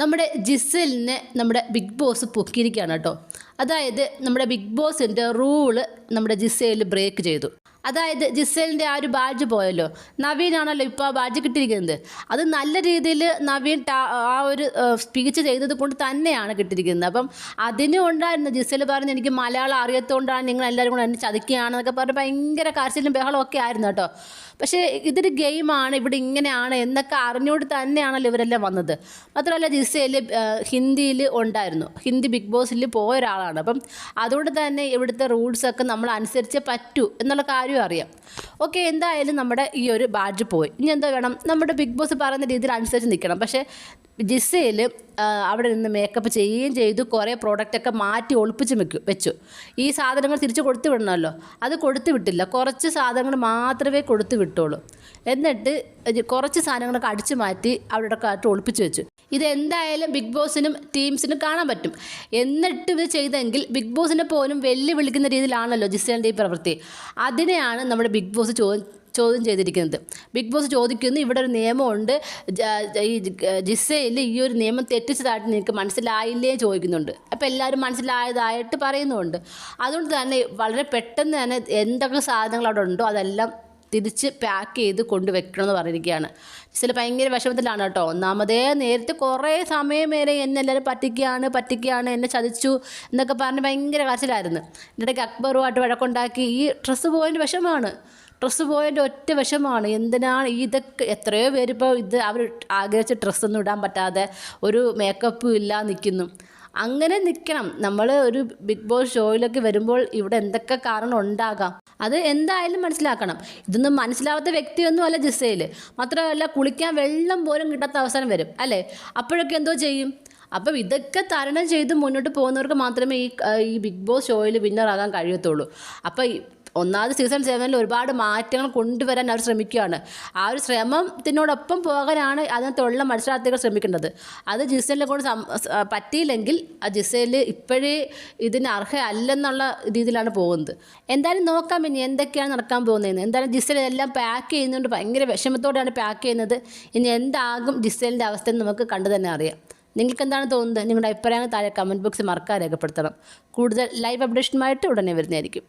നമ്മുടെ ജിസലിനെ നമ്മുടെ big boss പൊക്കിയിരിക്കുകയാണ് കേട്ടോ. അതായത് നമ്മുടെ ബിഗ് ബോസിൻ്റെ റൂള് നമ്മുടെ ജിസയിൽ ബ്രേക്ക് ചെയ്തു. അതായത് ജിസലിൻ്റെ ആ ഒരു ബാഡ്ജ് പോയല്ലോ, നവീനാണല്ലോ ഇപ്പോൾ ആ ബാഡ്ജ് കിട്ടിയിരിക്കുന്നത്. അത് നല്ല രീതിയിൽ നവീൻ ആ ഒരു സ്പീച്ച് ചെയ്തത് കൊണ്ട് തന്നെയാണ് കിട്ടിയിരിക്കുന്നത്. അപ്പം അതിനും ഉണ്ടായിരുന്നു ജിസൽ പറഞ്ഞ് എനിക്ക് മലയാളം അറിയത്തോണ്ടാണ് നിങ്ങൾ എല്ലാവരും കൂടെ എന്നെ ചതിക്കുകയാണെന്നൊക്കെ പറഞ്ഞ് ഭയങ്കര കരച്ചിലും ബഹളമൊക്കെ ആയിരുന്നു കേട്ടോ. പക്ഷേ ഇതൊരു ഗെയിമാണ്, ഇവിടെ ഇങ്ങനെയാണ് എന്നൊക്കെ അറിഞ്ഞുകൊണ്ട് തന്നെയാണല്ലോ ഇവരെല്ലാം വന്നത്. മാത്രമല്ല ജിസയിൽ ഹിന്ദിയിൽ ഉണ്ടായിരുന്നു, ഹിന്ദി ബിഗ് ബോസിൽ പോയ ഒരാളാണ്. അപ്പം അതുകൊണ്ട് തന്നെ ഇവിടുത്തെ റൂൾസൊക്കെ നമ്മൾ അനുസരിച്ചേ പറ്റൂ എന്നുള്ള കാര്യം അറിയാം. ഓക്കെ, എന്തായാലും നമ്മുടെ ഈ ഒരു ബാഡ്ജ് പോയി. ഇനി എന്താ വേണം, നമ്മുടെ ബിഗ് ബോസ് പറയുന്ന രീതിയിൽ അനുസരിച്ച് നിൽക്കണം. പക്ഷേ ജിസയിൽ അവിടെ നിന്ന് മേക്കപ്പ് ചെയ്യുകയും ചെയ്തു, കുറേ പ്രോഡക്റ്റൊക്കെ മാറ്റി ഒളിപ്പിച്ച് വെച്ചു. ഈ സാധനങ്ങൾ തിരിച്ച് കൊടുത്തു വിടണമല്ലോ, അത് കൊടുത്തു വിട്ടില്ല. കുറച്ച് സാധനങ്ങൾ മാത്രമേ കൊടുത്തു വിട്ടുള്ളൂ. എന്നിട്ട് കുറച്ച് സാധനങ്ങളൊക്കെ അടിച്ചു മാറ്റി അവിടെ കാറ്റ് ഒളിപ്പിച്ച് വെച്ചു. ഇതെന്തായാലും ബിഗ് ബോസിനും ടീംസിനും കാണാൻ പറ്റും. എന്നിട്ട് ഇത് ചെയ്തെങ്കിൽ ബിഗ് ബോസിനെ പോലും വെല്ലുവിളിക്കുന്ന രീതിയിലാണല്ലോ ജിസലിൻ്റെ ഈ പ്രവൃത്തി. അതിനെയാണ് നമ്മുടെ ബിഗ് ബോസ് ചോദ്യം ചെയ്തിരിക്കുന്നത്. ബിഗ് ബോസ് ചോദിക്കുന്നു, ഇവിടെ ഒരു നിയമമുണ്ട്, ഈ ജിസയിൽ ഈ ഒരു നിയമം തെറ്റിച്ചതായിട്ട് നിങ്ങൾക്ക് മനസ്സിലായില്ലേ ചോദിക്കുന്നുണ്ട്. അപ്പോൾ എല്ലാവരും മനസ്സിലായതായിട്ട് പറയുന്നുണ്ട്. അതുകൊണ്ട് തന്നെ വളരെ പെട്ടെന്ന് തന്നെ എന്തൊക്കെ സാധനങ്ങൾ അവിടെ ഉണ്ടോ അതെല്ലാം തിരിച്ച് പാക്ക് ചെയ്ത് കൊണ്ടുവെക്കണമെന്ന് പറഞ്ഞിരിക്കുകയാണ്. ജിസൽ ഭയങ്കര വിഷമത്തിലാണ് കേട്ടോ. ഒന്നാമതേ നേരത്തെ കുറേ സമയം വരെ എന്നെ എല്ലാവരും പറ്റിക്കുകയാണ്, എന്നെ ചതിച്ചു എന്നൊക്കെ പറഞ്ഞ് ഭയങ്കര കരച്ചിലായിരുന്നു. ഇടയ്ക്ക് അക്ബറുമായിട്ട് വഴക്കുണ്ടാക്കി. ഈ ഡ്രസ്സ് പോയതിൻ്റെ വിഷമമാണ്, ഡ്രസ്സ് പോയതിൻ്റെ ഒറ്റ വിഷമമാണ്. എന്തിനാണ് ഇതൊക്കെ, എത്രയോ പേരിപ്പോൾ ഇത് അവർ ആഗ്രഹിച്ച ഡ്രസ്സൊന്നും ഇടാൻ പറ്റാതെ ഒരു മേക്കപ്പും ഇല്ല നിൽക്കുന്നു. അങ്ങനെ നിൽക്കണം. നമ്മൾ ഒരു ബിഗ് ബോസ് ഷോയിലൊക്കെ വരുമ്പോൾ ഇവിടെ എന്തൊക്കെ കാരണം ഉണ്ടാകാം, അത് എന്തായാലും മനസ്സിലാക്കണം. ഇതൊന്നും മനസ്സിലാവാത്ത വ്യക്തിയൊന്നും അല്ല ജിസയിൽ. മാത്രമല്ല കുളിക്കാൻ വെള്ളം പോലും കിട്ടാത്ത അവസരം വരും അല്ലേ, അപ്പോഴൊക്കെ എന്തോ ചെയ്യും. അപ്പം ഇതൊക്കെ തരണം ചെയ്ത് മുന്നോട്ട് പോകുന്നവർക്ക് മാത്രമേ ഈ ബിഗ് ബോസ് ഷോയിൽ വിന്നറാകാൻ കഴിയത്തുള്ളൂ. അപ്പോൾ ഒന്നാമത് സീസൺ 7 ഒരുപാട് മാറ്റങ്ങൾ കൊണ്ടുവരാൻ അവർ ശ്രമിക്കുകയാണ്. ആ ഒരു ശ്രമത്തിനോടൊപ്പം പോകാനാണ് അതിനകത്തുള്ള മത്സരാർത്ഥികൾ ശ്രമിക്കേണ്ടത്. അത് ജിസലിനെ കൊണ്ട് പറ്റിയില്ലെങ്കിൽ ആ ജിസയിൽ ഇപ്പോഴേ ഇതിന് അർഹയല്ലെന്നുള്ള രീതിയിലാണ് പോകുന്നത്. എന്തായാലും നോക്കാം ഇനി എന്തൊക്കെയാണ് നടക്കാൻ പോകുന്നതെന്ന്. എന്തായാലും ജിസൽ എല്ലാം പാക്ക് ചെയ്യുന്നതുകൊണ്ട് ഭയങ്കര വിഷമത്തോടെയാണ് പാക്ക് ചെയ്യുന്നത്. ഇനി എന്താകും ജിസലിൻ്റെ അവസ്ഥ നമുക്ക് കണ്ടു തന്നെ അറിയാം. നിങ്ങൾക്ക് എന്താണ് തോന്നുന്നത്? നിങ്ങളുടെ അഭിപ്രായങ്ങൾ താഴെ കമൻറ്റ് ബോക്സിൽ മറക്കാതെ രേഖപ്പെടുത്തണം. കൂടുതൽ ലൈവ് അപ്ഡേഷനുമായിട്ട് ഉടനെ വരുന്നതായിരിക്കും.